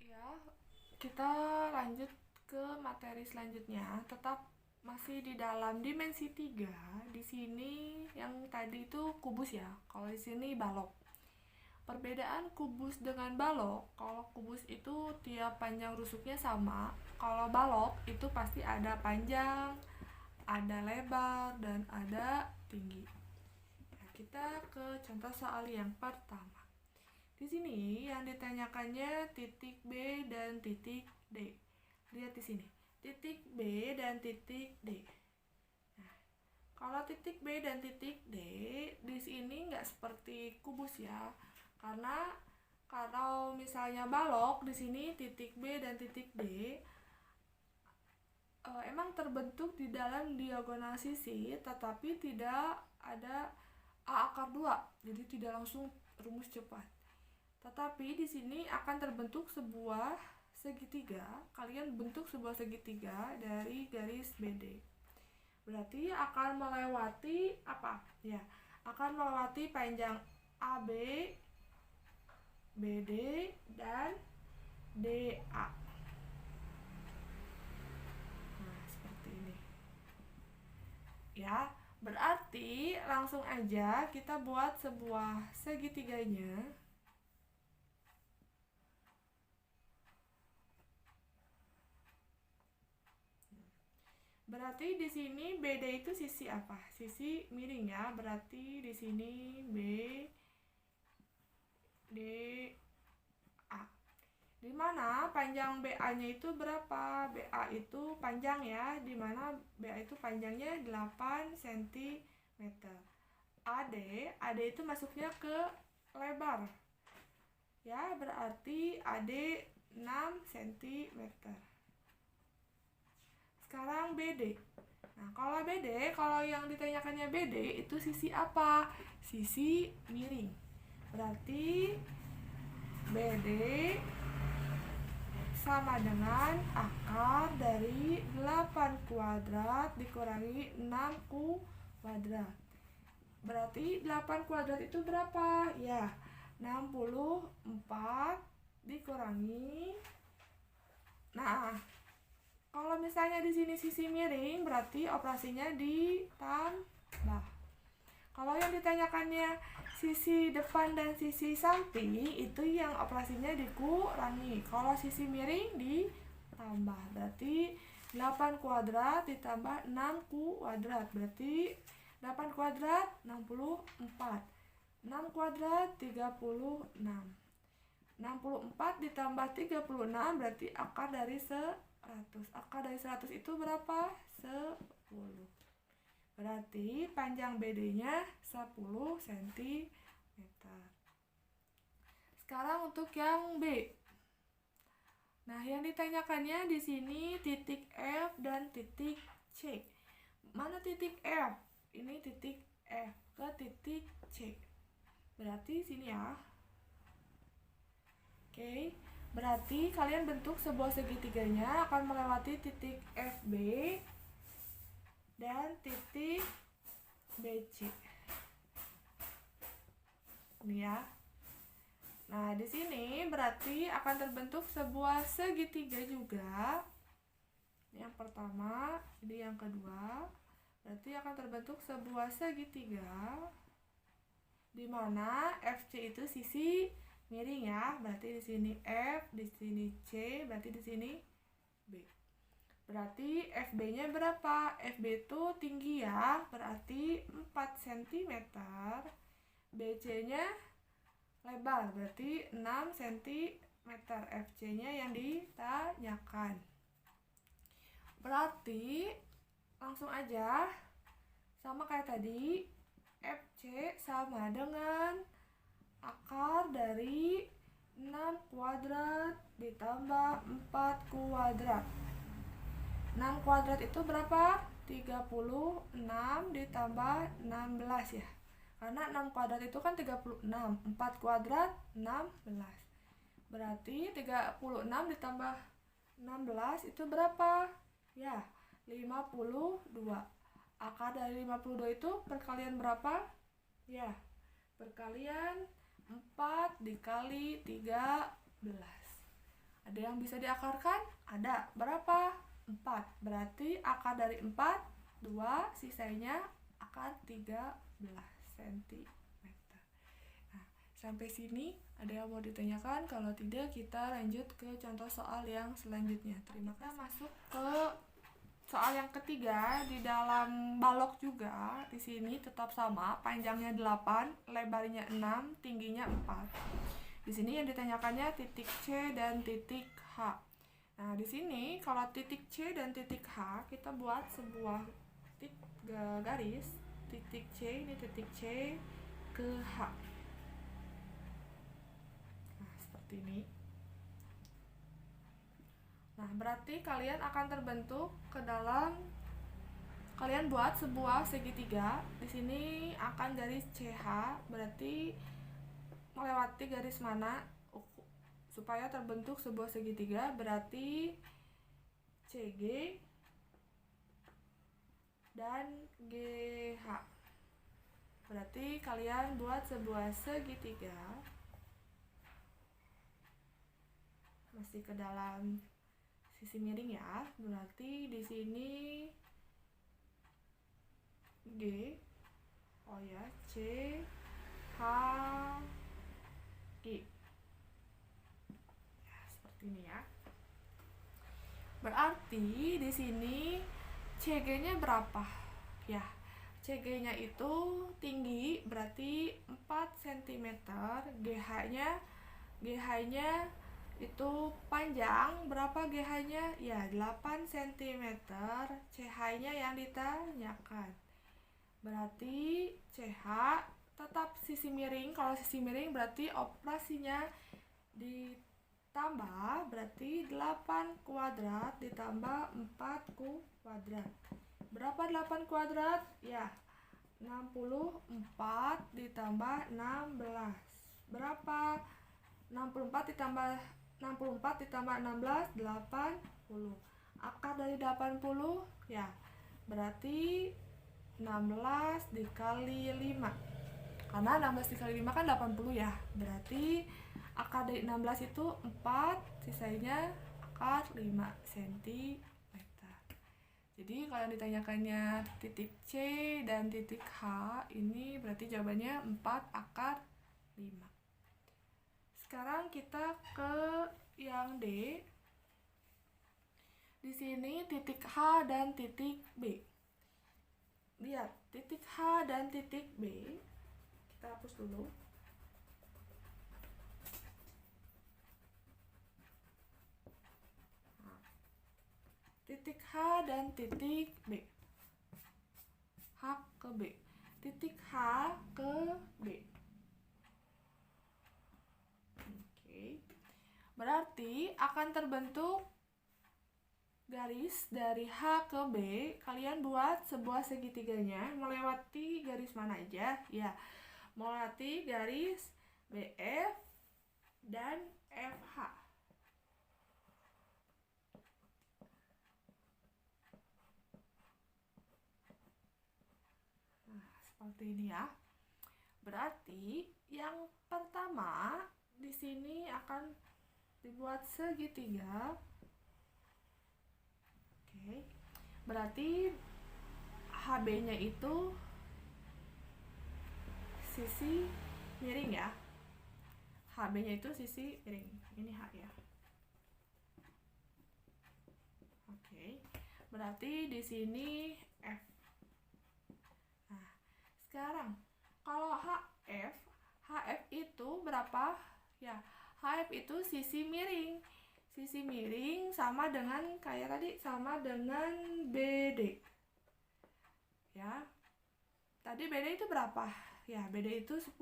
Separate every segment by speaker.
Speaker 1: Ya, kita lanjut ke materi selanjutnya, tetap masih di dalam dimensi 3. Di sini yang tadi itu kubus ya. Kalau di sini balok. Perbedaan kubus dengan balok, kalau kubus itu tiap panjang rusuknya sama. Kalau balok itu pasti ada panjang, ada lebar, dan ada tinggi. Nah, kita ke contoh soal yang pertama. Di sini yang ditanyakannya titik B dan titik D. Lihat di sini, titik B dan titik D. Nah, kalau titik B dan titik D di sini nggak seperti kubus ya, karena kalau misalnya balok di sini titik B dan titik D emang terbentuk di dalam diagonal sisi, tetapi tidak ada A akar 2, jadi tidak langsung rumus cepat. Tetapi di sini akan terbentuk sebuah segitiga. Kalian bentuk sebuah segitiga dari garis BD. Berarti akan melewati apa? Ya, akan melewati panjang AB, BD, dan DA. Nah, seperti ini. Ya, berarti langsung aja kita buat sebuah segitiganya. Berarti di sini BD itu sisi apa? Sisi miring ya. Berarti di sini B D A. Di mana panjang BA-nya itu berapa? BA itu panjang ya. Di mana BA itu panjangnya 8 cm. AD itu masuknya ke lebar. Ya, berarti AD 6 cm. Sekarang BD. Nah, kalau yang ditanyakannya BD itu sisi apa? Sisi miring. Berarti BD sama dengan akar dari 8 kuadrat dikurangi 6 kuadrat. Berarti 8 kuadrat itu berapa? Ya, 64 dikurangi. Nah, kalau misalnya di sini sisi miring, berarti operasinya ditambah. Kalau yang ditanyakannya sisi depan dan sisi samping, itu yang operasinya dikurangi. Kalau sisi miring ditambah. Berarti 8 kuadrat ditambah 6 kuadrat. Berarti 8 kuadrat 64. 6 kuadrat 36. 64 ditambah 36 berarti akar dari 100. Akar dari 100 itu berapa? 10. Berarti panjang BD-nya 10 cm. Sekarang untuk yang B. Nah, yang ditanyakannya di sini titik F dan titik C. Mana titik F? Ini titik F ke titik C. Berarti sini ya. Oke, berarti kalian bentuk sebuah segitiganya akan melewati titik FB dan titik BC. Ini ya. Nah, di sini berarti akan terbentuk sebuah segitiga juga. Yang pertama, ini yang kedua. Berarti akan terbentuk sebuah segitiga di mana FC itu sisi miring ya. Berarti di sini F, di sini C, berarti di sini B. Berarti FB-nya berapa? FB itu tinggi ya, berarti 4 cm. BC-nya lebar, berarti 6 cm. FC-nya yang ditanyakan. Berarti langsung aja sama kayak tadi, FC sama dengan akar dari 6 kuadrat ditambah 4 kuadrat. 6 kuadrat itu berapa? 36 ditambah 16 ya. Karena 6 kuadrat itu kan 36. 4 kuadrat 16. Berarti 36 ditambah 16 itu berapa? Ya, 52. Akar dari 52 itu perkalian berapa? Ya, perkalian 4 dikali 13. Ada yang bisa diakarkan? Ada. Berapa? 4. Berarti akar dari 4, 2, sisanya akar 13 cm. Nah, sampai sini ada yang mau ditanyakan? Kalau tidak, kita lanjut ke contoh soal yang selanjutnya. Terima kasih. Kita masuk ke soal yang ketiga. Di dalam balok juga, di sini tetap sama, panjangnya 8, lebarnya 6, tingginya 4. Di sini yang ditanyakannya titik C dan titik H. Nah, di sini kalau titik C dan titik H, kita buat sebuah garis. Titik C, ini titik C ke H. Nah, seperti ini. Nah, berarti kalian akan terbentuk ke dalam, kalian buat sebuah segitiga. Di sini akan garis CH, berarti melewati garis mana supaya terbentuk sebuah segitiga, berarti CG dan GH. Berarti kalian buat sebuah segitiga, masih ke dalam sisi miring ya. Berarti di sini G, oh ya, C, H, G. Ya, seperti ini ya. Berarti di sini CG-nya berapa? Ya, CG-nya itu tinggi, berarti 4 cm. GH-nya itu panjang, berapa GH-nya? Ya, 8 cm. CH-nya yang ditanyakan. Berarti CH tetap sisi miring. Kalau sisi miring berarti operasinya ditambah, berarti 8 kuadrat ditambah 4 kuadrat. Berapa 8 kuadrat? Ya, 64 ditambah 16. Berapa? 64 ditambah 16, 80. Akar dari 80, ya, berarti 16 dikali 5. Karena 16 dikali 5 kan 80 ya. Berarti akar dari 16 itu 4, sisanya akar 5 cm. Jadi kalau ditanyakannya titik C dan titik H, ini berarti jawabannya 4 akar 5. Sekarang kita ke yang D. Di sini titik H dan titik B. Lihat, titik H dan titik B. Kita hapus dulu. Titik H dan titik B. H ke B. Titik H ke B. Oke. Berarti akan terbentuk garis dari H ke B. Kalian buat sebuah segitiganya melewati garis mana aja? Ya, melewati garis BF dan FH. Seperti ini ya. Berarti yang pertama di sini akan dibuat segitiga. Oke. Berarti HB-nya itu sisi miring ya. HB-nya itu sisi miring. Ini H ya. Oke. Berarti di sini F. Sekarang kalau HF itu berapa? Ya, HF itu sisi miring. Sisi miring sama dengan kayak tadi, sama dengan BD. Ya. Tadi BD itu berapa? Ya, BD itu 10.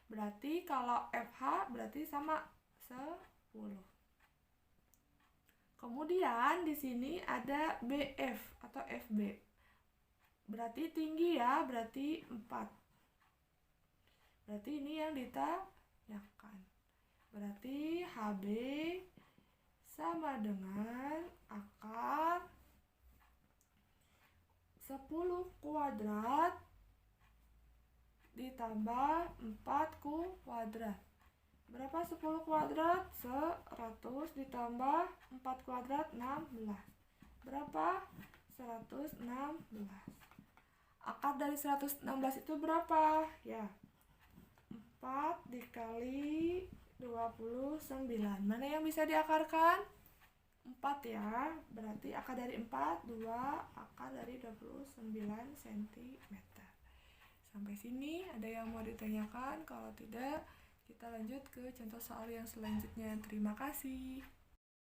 Speaker 1: Berarti kalau FH berarti sama 10. Kemudian di sini ada BF atau FB. Berarti tinggi ya, berarti 4. Berarti ini yang ditanyakan. Berarti HB sama dengan akar 10 kuadrat ditambah 4 kuadrat. Berapa 10 kuadrat? 100 ditambah 4 kuadrat 16. Berapa? 116. Akar dari 116 itu berapa? Ya, 4 dikali 29. Mana yang bisa diakarkan? 4 ya. Berarti akar dari 4, 2. Akar dari 29 cm. Sampai sini ada yang mau ditanyakan? Kalau tidak, kita lanjut ke contoh soal yang selanjutnya. Terima kasih.